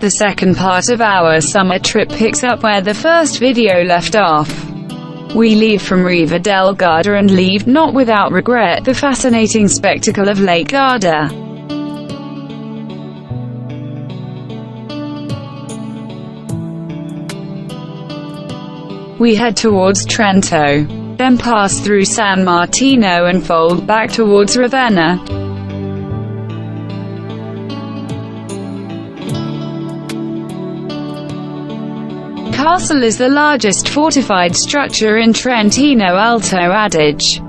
The second part of our summer trip picks up where the first video left off. We leave from Riva del Garda and leave, not without regret, the fascinating spectacle of Lake Garda. We head towards Trento, then pass through San Martino and fold back towards Ravenna. Castle is the largest fortified structure in Trentino Alto Adige.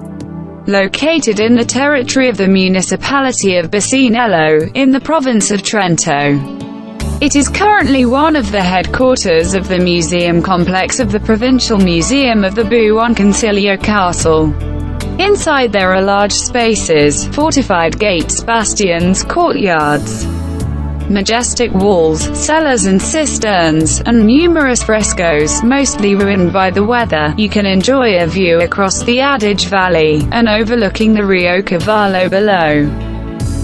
Located in the territory of the municipality of Bacinello, in the province of Trento. It is currently one of the headquarters of the museum complex of the Provincial Museum of the Buon Consiglio Castle. Inside there are large spaces, fortified gates, bastions, courtyards, majestic walls, cellars and cisterns, and numerous frescoes, mostly ruined by the weather. You can enjoy a view across the Adige Valley, and overlooking the Rio Cavallo below.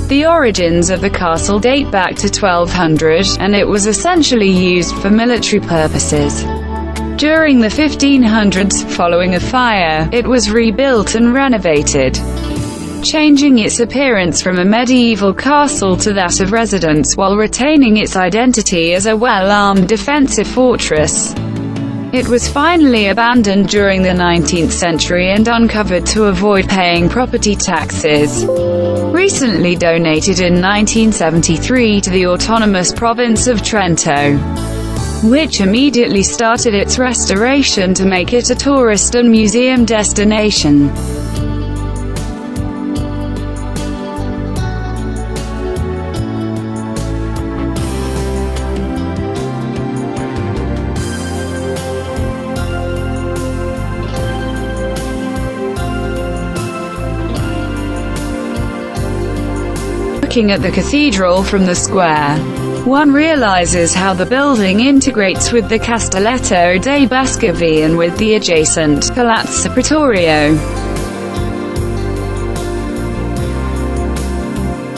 The origins of the castle date back to 1200, and it was essentially used for military purposes. During the 1500s, following a fire, it was rebuilt and renovated, changing its appearance from a medieval castle to that of residence while retaining its identity as a well-armed defensive fortress. It was finally abandoned during the 19th century and uncovered to avoid paying property taxes. Recently donated in 1973 to the autonomous province of Trento, which immediately started its restoration to make it a tourist and museum destination. Looking at the cathedral from the square, one realizes how the building integrates with the Castelletto dei Vescovi and with the adjacent Palazzo Pretorio.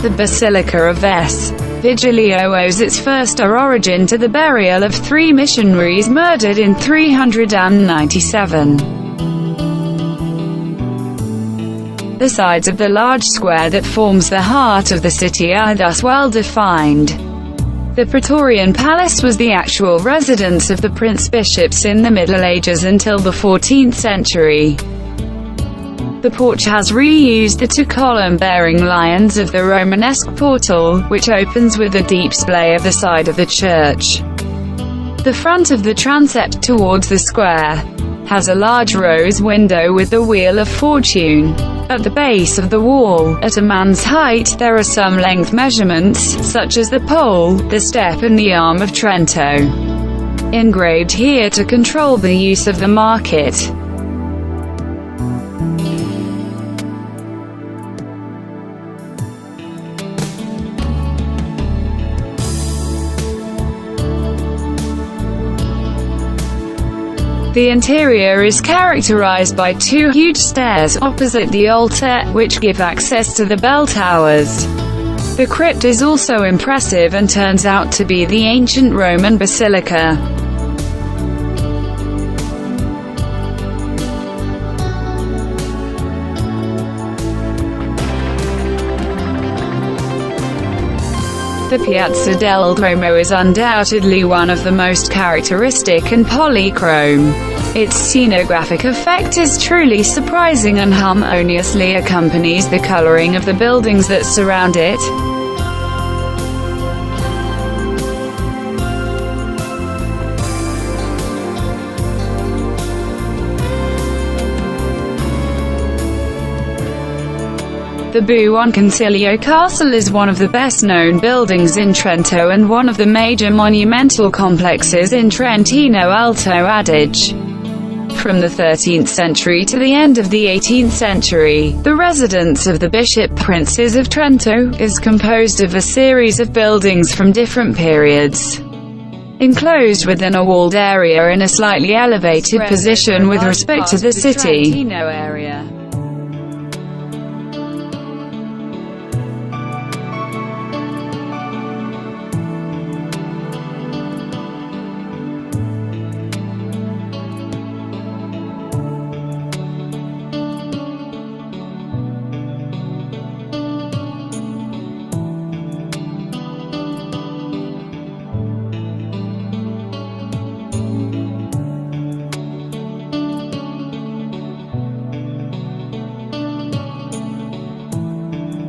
The Basilica of S. Vigilio owes its first origin to the burial of 3 missionaries murdered in 397. The sides of the large square that forms the heart of the city are thus well defined. The Praetorian Palace was the actual residence of the prince-bishops in the Middle Ages until the 14th century. The porch has reused the 2 column-bearing lions of the Romanesque portal, which opens with a deep splay of the side of the church. The front of the transept towards the square has a large rose window with the Wheel of Fortune. At the base of the wall, at a man's height, there are some length measurements, such as the pole, the step and the arm of Trento, engraved here to control the use of the market. The interior is characterized by 2 huge stairs opposite the altar, which give access to the bell towers. The crypt is also impressive and turns out to be the ancient Roman basilica. The Piazza del Duomo is undoubtedly one of the most characteristic and polychrome. Its scenographic effect is truly surprising and harmoniously accompanies the coloring of the buildings that surround it. The Buon Consiglio Castle is one of the best-known buildings in Trento and one of the major monumental complexes in Trentino Alto Adige. From the 13th century to the end of the 18th century, the residence of the Bishop Princes of Trento is composed of a series of buildings from different periods, enclosed within a walled area in a slightly elevated position with respect to the city.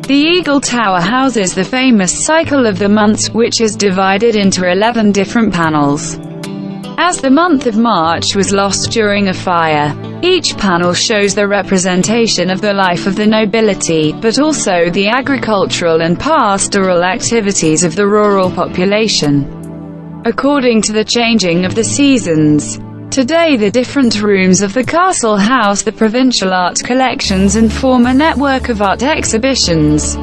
The Eagle Tower houses the famous cycle of the months, which is divided into 11 different panels. As the month of March was lost during a fire, each panel shows the representation of the life of the nobility, but also the agricultural and pastoral activities of the rural population, according to the changing of the seasons. Today the different rooms of the castle house the provincial art collections and form a network of art exhibitions.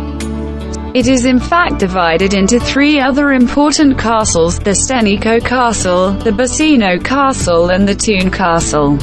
It is in fact divided into three other important castles: the Stenico Castle, the Bacino Castle and the Toon Castle.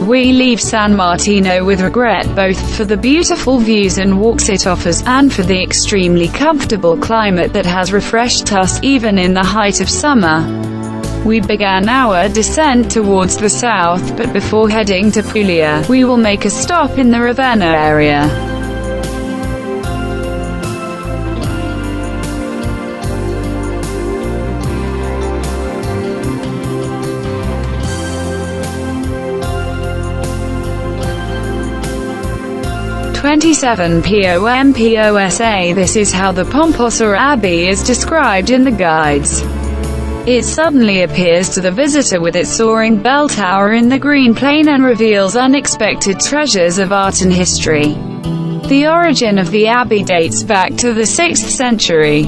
We leave San Martino with regret, both for the beautiful views and walks it offers, and for the extremely comfortable climate that has refreshed us, even in the height of summer. We began our descent towards the south, but before heading to Puglia, we will make a stop in the Ravenna area. POMPOSA. This is how the Pomposa Abbey is described in the guides. It suddenly appears to the visitor with its soaring bell tower in the green plain and reveals unexpected treasures of art and history. The origin of the abbey dates back to the 6th century,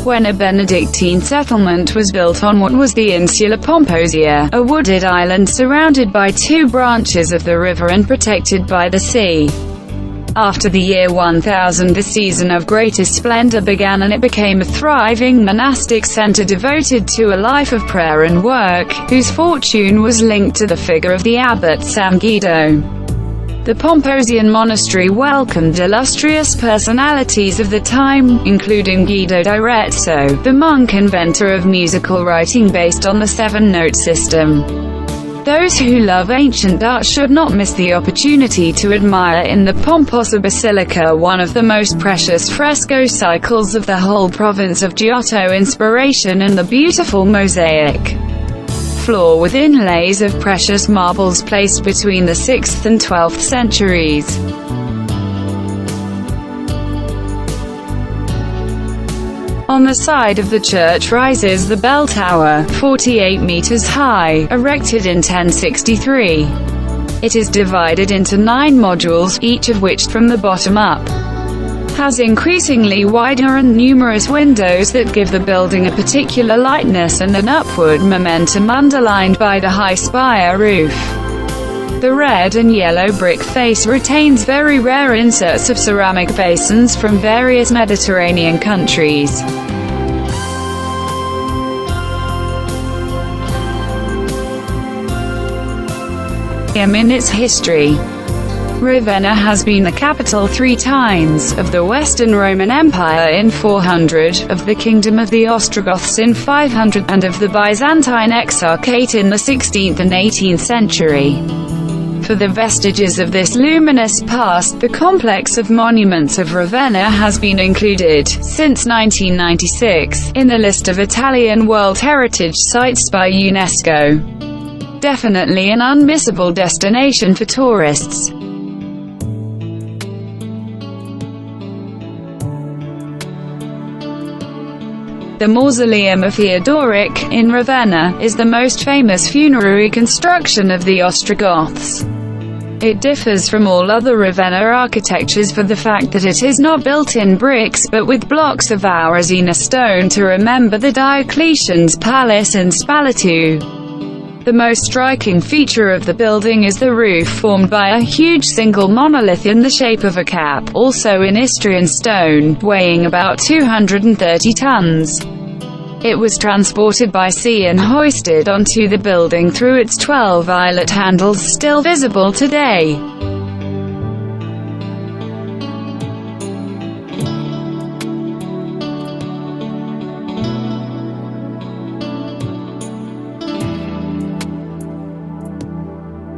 when a Benedictine settlement was built on what was the Insula Pomposia, a wooded island surrounded by two branches of the river and protected by the sea. After the year 1000, the season of greatest splendor began and it became a thriving monastic center devoted to a life of prayer and work, whose fortune was linked to the figure of the abbot San Guido. The Pomposian monastery welcomed illustrious personalities of the time, including Guido d'Arezzo, the monk inventor of musical writing based on the 7-note system. Those who love ancient art should not miss the opportunity to admire in the Pomposa Basilica one of the most precious fresco cycles of the whole province of Giotto inspiration and the beautiful mosaic floor with inlays of precious marbles placed between the 6th and 12th centuries. On the side of the church rises the bell tower, 48 meters high, erected in 1063. It is divided into 9 modules, each of which, from the bottom up, has increasingly wider and numerous windows that give the building a particular lightness and an upward momentum underlined by the high spire roof. The red and yellow brick face retains very rare inserts of ceramic basins from various Mediterranean countries. In its history, Ravenna has been the capital 3 times, of the Western Roman Empire in 400, of the Kingdom of the Ostrogoths in 500, and of the Byzantine Exarchate in the 16th and 18th century. For the vestiges of this luminous past, the complex of monuments of Ravenna has been included, since 1996, in the list of Italian World Heritage Sites by UNESCO. Definitely an unmissable destination for tourists. The Mausoleum of Theodoric, in Ravenna, is the most famous funerary construction of the Ostrogoths. It differs from all other Ravenna architectures for the fact that it is not built in bricks, but with blocks of Auresina stone to remember the Diocletian's palace in Spalato. The most striking feature of the building is the roof, formed by a huge single monolith in the shape of a cap, also in Istrian stone, weighing about 230 tons. It was transported by sea and hoisted onto the building through its 12 eyelet handles, still visible today.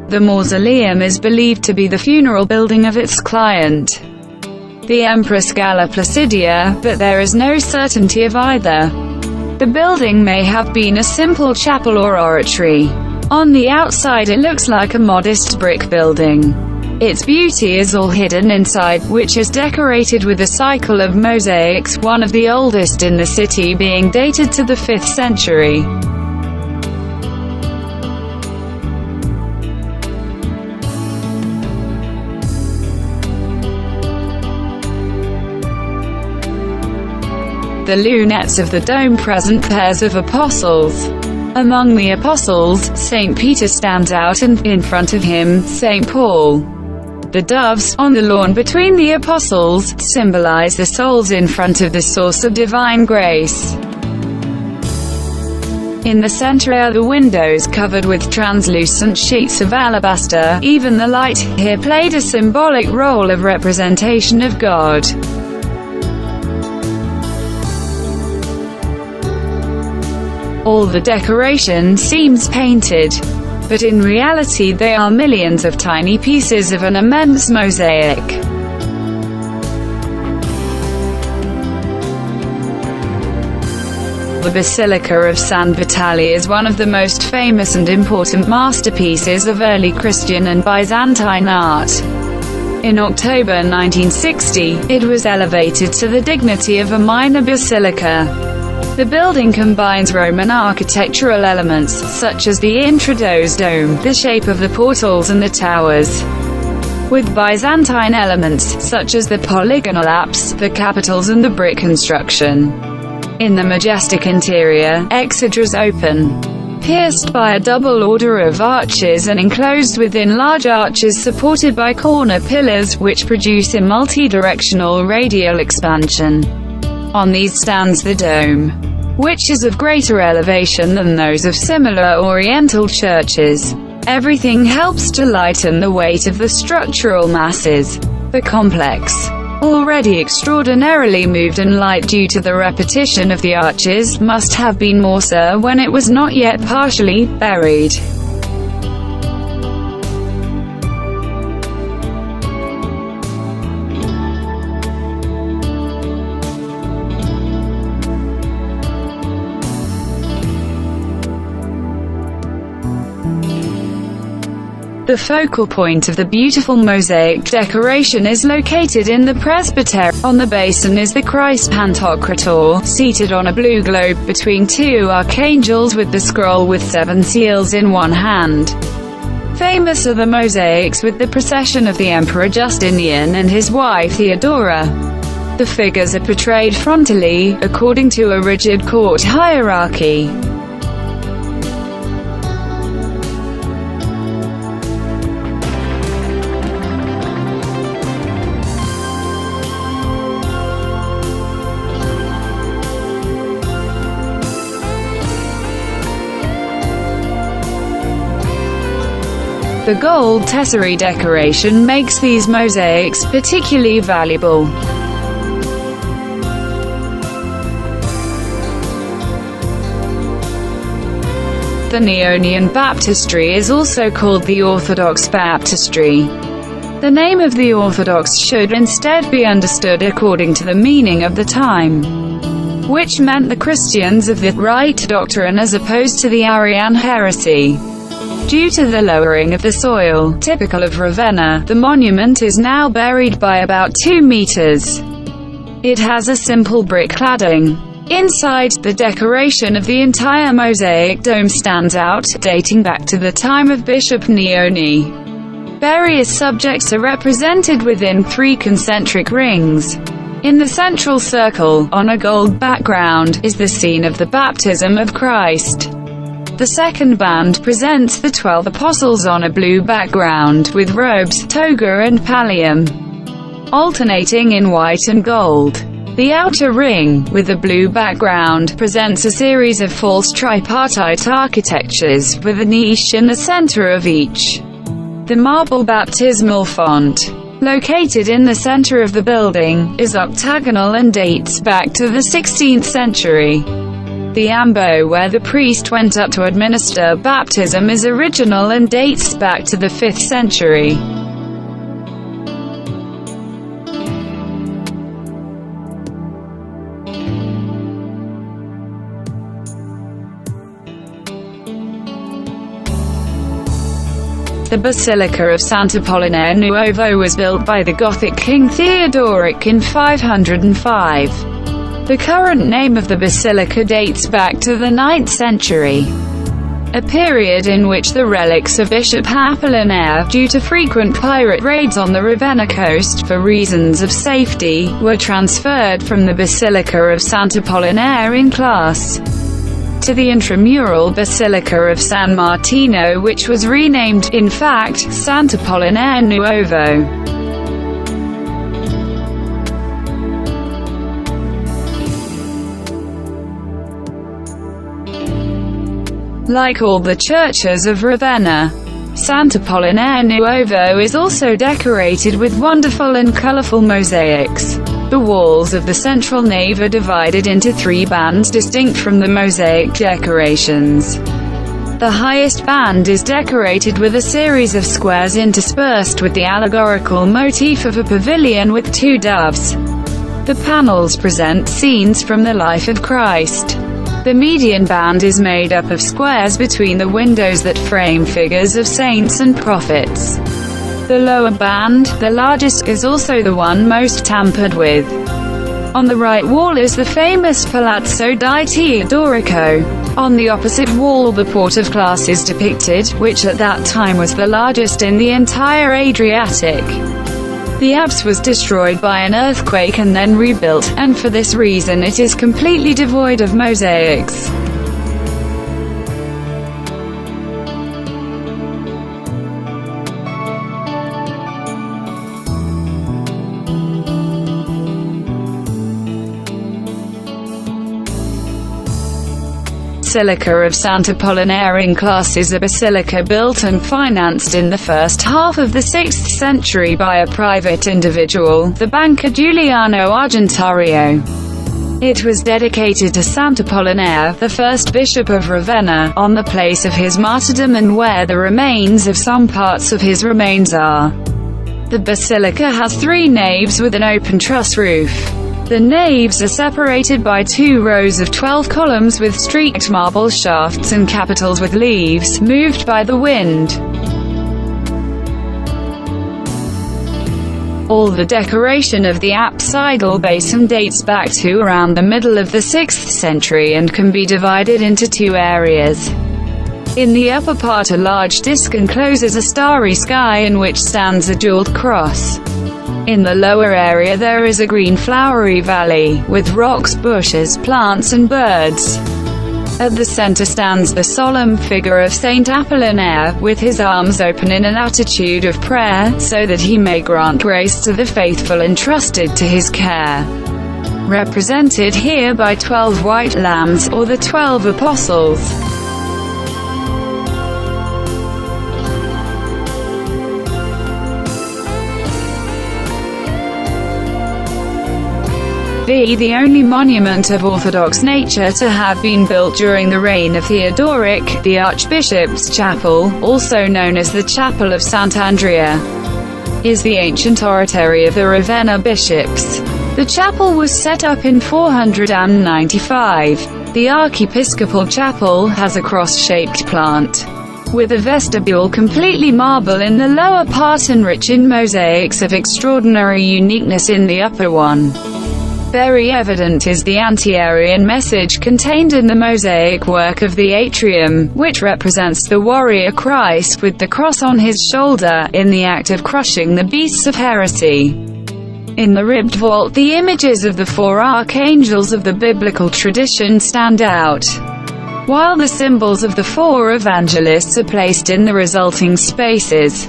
The mausoleum is believed to be the funeral building of its client, the Empress Galla Placidia, but there is no certainty of either. The building may have been a simple chapel or oratory. On the outside it looks like a modest brick building. Its beauty is all hidden inside, which is decorated with a cycle of mosaics, one of the oldest in the city being dated to the 5th century. The lunettes of the dome present pairs of apostles. Among the apostles, St. Peter stands out, and, in front of him, St. Paul. The doves, on the lawn between the apostles, symbolize the souls in front of the source of divine grace. In the center are the windows covered with translucent sheets of alabaster. Even the light here played a symbolic role of representation of God. All the decoration seems painted, but in reality they are millions of tiny pieces of an immense mosaic. The Basilica of San Vitale is one of the most famous and important masterpieces of early Christian and Byzantine art. In October 1960, it was elevated to the dignity of a minor basilica. The building combines Roman architectural elements, such as the intrados dome, the shape of the portals and the towers, with Byzantine elements, such as the polygonal apse, the capitals and the brick construction. In the majestic interior, exedras open, pierced by a double order of arches and enclosed within large arches supported by corner pillars, which produce a multi-directional radial expansion. On these stands the dome, which is of greater elevation than those of similar Oriental churches. Everything helps to lighten the weight of the structural masses. The complex, already extraordinarily moved and light due to the repetition of the arches, must have been more so when it was not yet partially buried. The focal point of the beautiful mosaic decoration is located in the presbytery. On the basin is the Christ Pantocrator, seated on a blue globe between two archangels with the scroll with 7 seals in one hand. Famous are the mosaics with the procession of the Emperor Justinian and his wife Theodora. The figures are portrayed frontally, according to a rigid court hierarchy. The gold tesserae decoration makes these mosaics particularly valuable. The Neonian baptistry is also called the Orthodox baptistry. The name of the Orthodox should instead be understood according to the meaning of the time, which meant the Christians of the right doctrine as opposed to the Arian heresy. Due to the lowering of the soil, typical of Ravenna, the monument is now buried by about 2 meters. It has a simple brick cladding. Inside, the decoration of the entire mosaic dome stands out, dating back to the time of Bishop Neoni. Various subjects are represented within 3 concentric rings. In the central circle, on a gold background, is the scene of the baptism of Christ. The second band presents the 12 apostles on a blue background, with robes, toga and pallium, alternating in white and gold. The outer ring, with a blue background, presents a series of false tripartite architectures, with a niche in the center of each. The marble baptismal font, located in the center of the building, is octagonal and dates back to the 16th century. The ambo where the priest went up to administer baptism is original and dates back to the 5th century. The Basilica of Sant'Apollinare Nuovo was built by the Gothic king Theodoric in 505. The current name of the basilica dates back to the 9th century, a period in which the relics of Bishop Apollinaire, due to frequent pirate raids on the Ravenna coast for reasons of safety, were transferred from the Basilica of Sant'Apollinare in Classe to the intramural Basilica of San Martino, which was renamed, in fact, Sant'Apollinare Nuovo. Like all the churches of Ravenna, Sant'Apollinare Nuovo is also decorated with wonderful and colorful mosaics. The walls of the central nave are divided into 3 bands distinct from the mosaic decorations. The highest band is decorated with a series of squares interspersed with the allegorical motif of a pavilion with 2 doves. The panels present scenes from the life of Christ. The median band is made up of squares between the windows that frame figures of saints and prophets. The lower band, the largest, is also the one most tampered with. On the right wall is the famous Palazzo di Teodorico. On the opposite wall the Port of Classe is depicted, which at that time was the largest in the entire Adriatic. The apse was destroyed by an earthquake and then rebuilt, and for this reason it is completely devoid of mosaics. Basilica of Sant'Apollinare in Classe is a basilica built and financed in the first half of the 6th century by a private individual, the banker Giuliano Argentario. It was dedicated to Sant'Apollinare, the first bishop of Ravenna, on the place of his martyrdom and where the remains of some parts of his remains are. The basilica has 3 naves with an open truss roof. The naves are separated by 2 rows of 12 columns with streaked marble shafts and capitals with leaves, moved by the wind. All the decoration of the apsidal basin dates back to around the middle of the 6th century and can be divided into 2 areas. In the upper part a large disc encloses a starry sky in which stands a jeweled cross. In the lower area there is a green flowery valley, with rocks, bushes, plants and birds. At the center stands the solemn figure of Saint Apollinaire, with his arms open in an attitude of prayer, so that he may grant grace to the faithful entrusted to his care. Represented here by 12 white lambs, or the 12 apostles. The only monument of Orthodox nature to have been built during the reign of Theodoric, the Archbishop's Chapel, also known as the Chapel of Sant'Andrea, is the ancient oratory of the Ravenna bishops. The chapel was set up in 495. The archiepiscopal chapel has a cross-shaped plant, with a vestibule completely marble in the lower part and rich in mosaics of extraordinary uniqueness in the upper one. Very evident is the anti-Arian message contained in the mosaic work of the atrium, which represents the warrior Christ with the cross on his shoulder, in the act of crushing the beasts of heresy. In the ribbed vault the images of the 4 archangels of the biblical tradition stand out. while the symbols of the four evangelists are placed in the resulting spaces.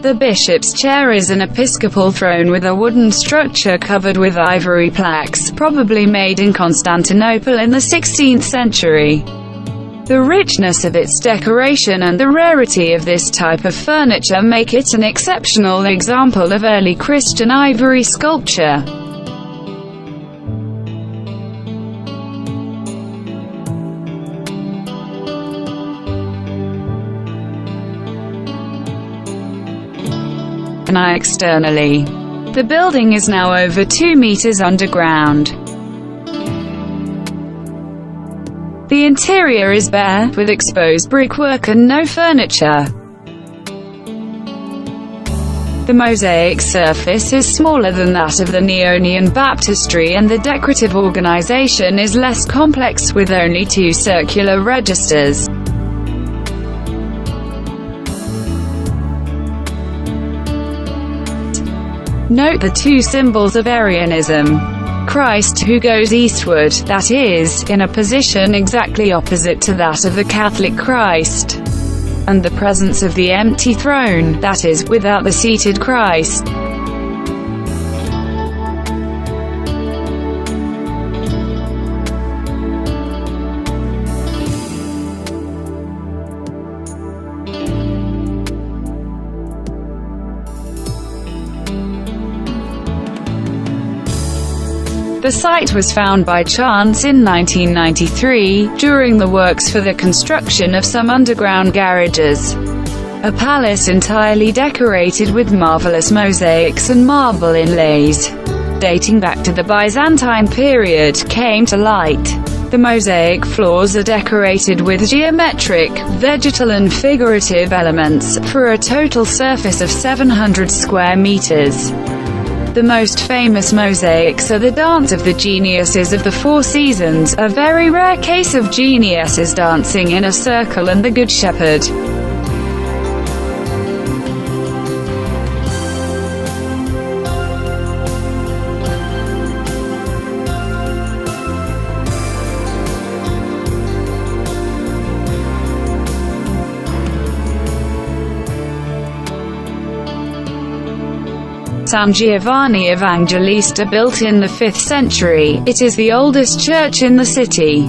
The bishop's chair is an episcopal throne with a wooden structure covered with ivory plaques, probably made in Constantinople in the 16th century. The richness of its decoration and the rarity of this type of furniture make it an exceptional example of early Christian ivory sculpture. Externally, the building is now over 2 meters underground. The interior is bare, with exposed brickwork and no furniture. The mosaic surface is smaller than that of the Neonian baptistry, and the decorative organization is less complex, with only 2 circular registers. Note the 2 symbols of Arianism. Christ who goes eastward, that is, in a position exactly opposite to that of the Catholic Christ. And the presence of the empty throne, that is, without the seated Christ. The site was found by chance in 1993, during the works for the construction of some underground garages. A palace entirely decorated with marvelous mosaics and marble inlays, dating back to the Byzantine period, came to light. The mosaic floors are decorated with geometric, vegetal and figurative elements, for a total surface of 700 square meters. The most famous mosaics are the Dance of the Geniuses of the Four Seasons, a very rare case of geniuses dancing in a circle, and the Good Shepherd. San Giovanni Evangelista, built in the 5th century, it is the oldest church in the city.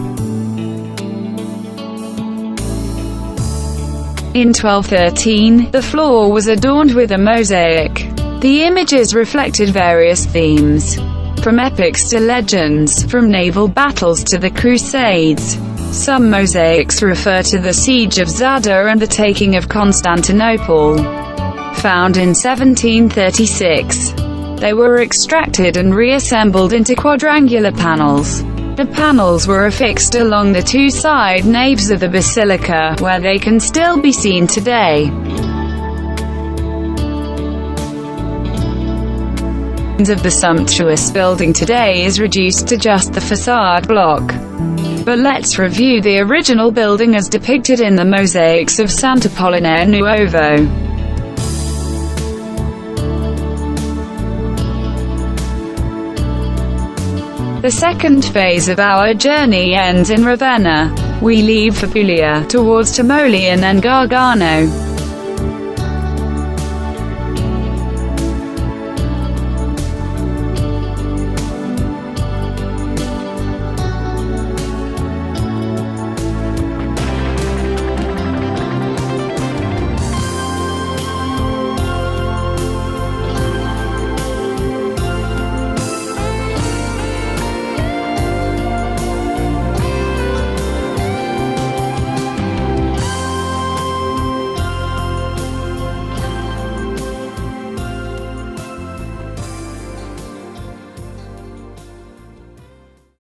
In 1213, the floor was adorned with a mosaic. The images reflected various themes, from epics to legends, from naval battles to the Crusades. Some mosaics refer to the siege of Zadar and the taking of Constantinople. Found in 1736. They were extracted and reassembled into quadrangular panels. The panels were affixed along the 2 side naves of the basilica, where they can still be seen today. Of the sumptuous building today is reduced to just the facade block. But let's review the original building as depicted in the mosaics of Sant'Apollinare Nuovo. The second phase of our journey ends in Ravenna. We leave for Puglia, towards Tumoli and then Gargano.